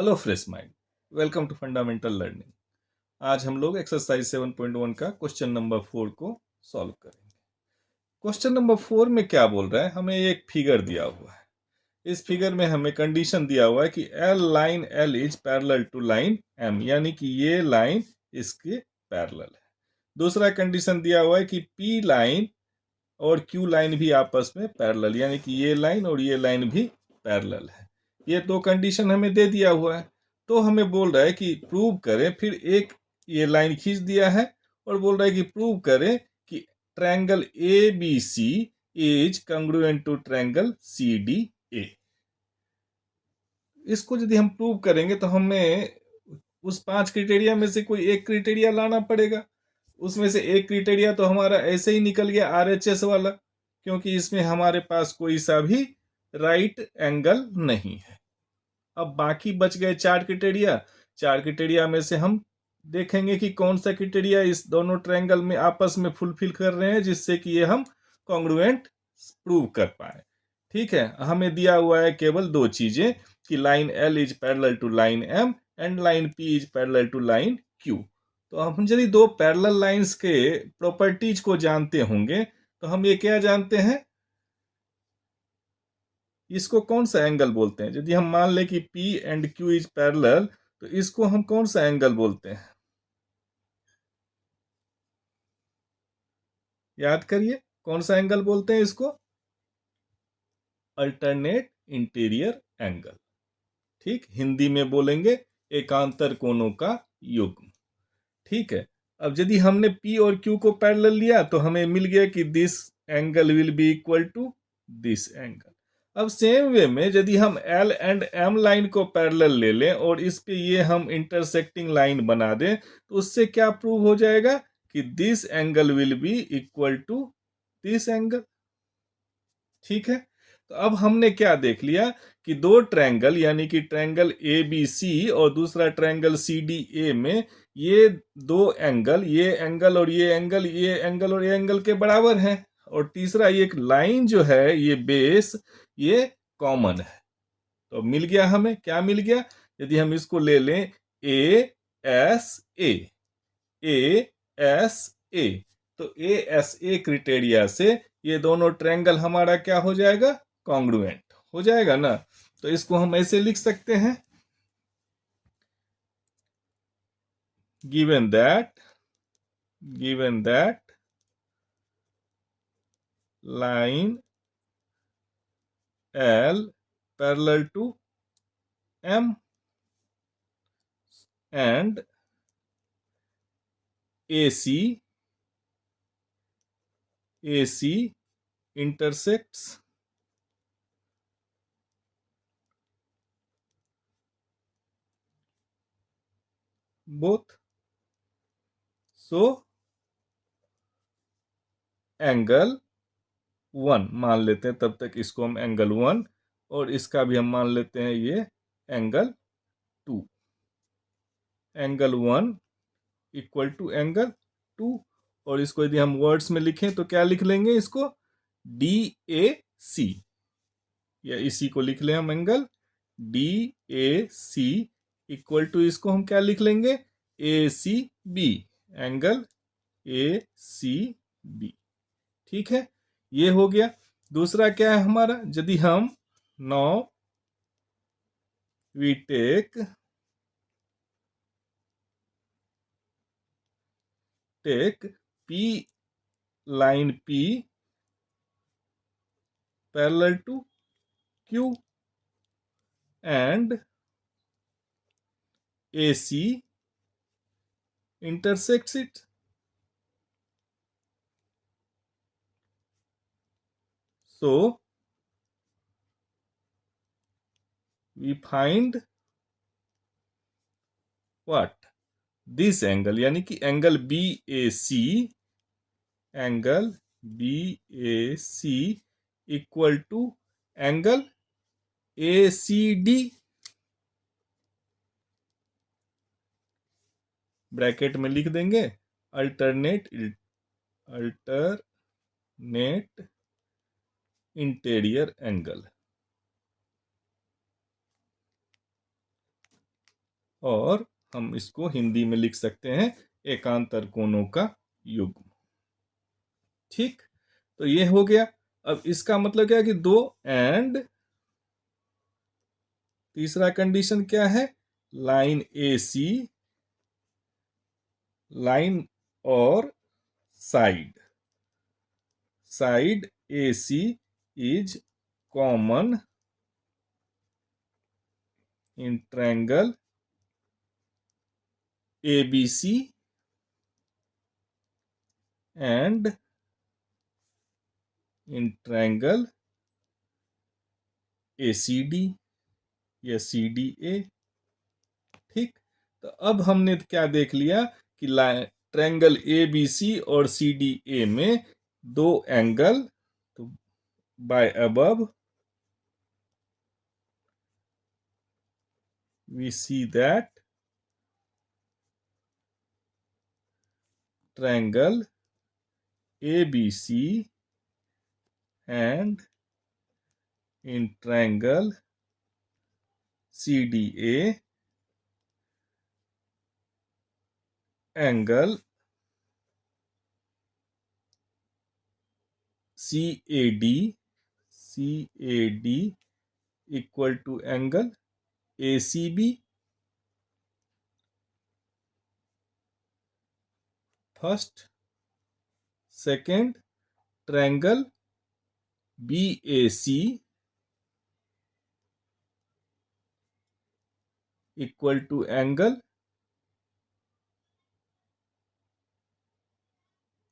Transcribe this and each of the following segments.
Hello fresh mind, welcome to fundamental learning. आज हम लोग एक्सरसाइज 7.1 का क्वेश्चन नंबर 4 को सॉल्व करेंगे। क्वेश्चन नंबर 4 में क्या बोल रहा है, हमें एक फिगर दिया हुआ है। इस फिगर में हमें कंडीशन दिया हुआ है कि L line L is parallel to line M, यानी कि ये लाइन इसके पैरेलल है। दूसरा कंडीशन दिया हुआ है कि पी लाइन और क्यू लाइन भी आपस में पैरेलल, यानी कि ये लाइन और ये लाइन भी पैरेलल है। ये दो कंडीशन हमें दे दिया हुआ है, तो हमें बोल रहा है कि प्रूव करें। फिर एक ये लाइन खींच दिया है और बोल रहा है कि प्रूव करें कि triangle A B C is congruent to triangle C D A. इसको यदि हम प्रूव करेंगे तो हमें उस 5 क्राइटेरिया में से कोई एक क्राइटेरिया लाना पड़ेगा। उसमें से एक क्राइटेरिया तो हमारा ऐसे ही निकल गया, आरएचएस वाला, क्योंकि इसमें हमारे पास कोई सा भी राइट एंगल नहीं है। अब बाकी बच गए 4 क्राइटेरिया। 4 क्राइटेरिया में से हम देखेंगे कि कौन सा क्राइटेरिया इस दोनों ट्रायंगल में आपस में फुलफिल कर रहे हैं, जिससे कि ये हम कॉन्ग्रुएंट प्रूव कर पाए। ठीक है, हमें दिया हुआ है केवल दो चीजें कि line L is parallel to line M and line P is parallel to line Q. तो हम यदि दो पैरेलल लाइंस के प्रॉपर्टीज को जानते होंगे तो हम ये क्या जानते हैं, इसको कौन सा एंगल बोलते हैं। यदि हम मान लें कि P and Q is parallel, तो इसको हम कौन सा एंगल बोलते हैं, याद करिए, कौन सा एंगल बोलते हैं इसको? Alternate interior angle. ठीक, हिंदी में बोलेंगे एकांतर कोणों का युग्म। ठीक है, अब यदि हमने P और Q को पैरेलल लिया तो हमें मिल गया कि this angle will be equal to this angle. अब सेम वे में यदि हम L एंड M लाइन को पैरेलल ले लें और इस पे ये हम इंटरसेक्टिंग लाइन बना दें, तो उससे क्या प्रूव हो जाएगा कि this angle will be equal to this angle. ठीक है, तो अब हमने क्या देख लिया कि दो ट्रायंगल, यानी कि ट्रायंगल ए बी सी और दूसरा ट्रायंगल सी डी ए में ये दो एंगल, ये एंगल और ये एंगल, ये एंगल और ये एंगल के बराबर हैं। और तीसरा ये एक लाइन जो है, ये बेस, ये कॉमन है। तो मिल गया, हमें क्या मिल गया, यदि हम इसको ले लें A S A, A S A, तो ए एस ए क्राइटेरिया से ये दोनों ट्रायंगल हमारा क्या हो जाएगा, कॉन्ग्रुएंट हो जाएगा ना। तो इसको हम ऐसे लिख सकते हैं, given that line L parallel to M and AC intersects both, so angle 1 मान लेते हैं, तब तक इसको हम एंगल 1 और इसका भी हम मान लेते हैं ये angle 2। Angle 1 equal to angle 2, और इसको यदि हम वर्ड्स में लिखें तो क्या लिख लेंगे, इसको DAC, या इसी को लिख लें हम एंगल DAC इक्वल टू, इसको हम क्या लिख लेंगे, ACB, एंगल ACB। ठीक है, ये हो गया। दूसरा क्या है हमारा, यदि हम now we take P line P parallel to Q and AC intersects it, so we find what, this angle, यानी कि angle BAC equal to angle ACD, bracket में लिख देंगे अल्टरनेट इंटीरियर एंगल। और हम इसको हिंदी में लिख सकते हैं एकांतर कोणों का युग्म। ठीक, तो ये हो गया। अब इसका मतलब क्या है कि दो एंड तीसरा कंडीशन क्या है, लाइन ए सी, लाइन और side, side A C is common in triangle ABC and in triangle ACD या CDA। ठीक, तो अब हमने क्या देख लिया कि ट्रायंगल ABC और CDA में दो एंगल, तो by above we see that triangle ABC and in triangle CDA angle CAD equal to angle ACB। First, second, triangle BAC equal to angle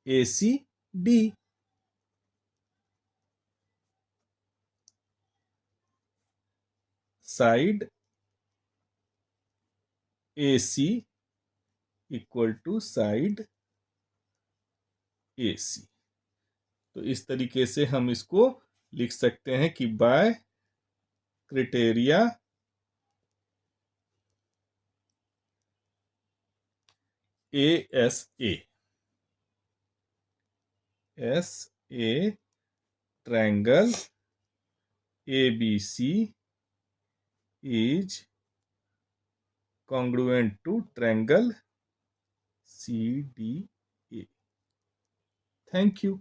ACD। Side AC equal to side AC। तो इस तरीके से हम इसको लिख सकते हैं कि by criteria ASA triangle ABC is congruent to triangle CDA। Thank you.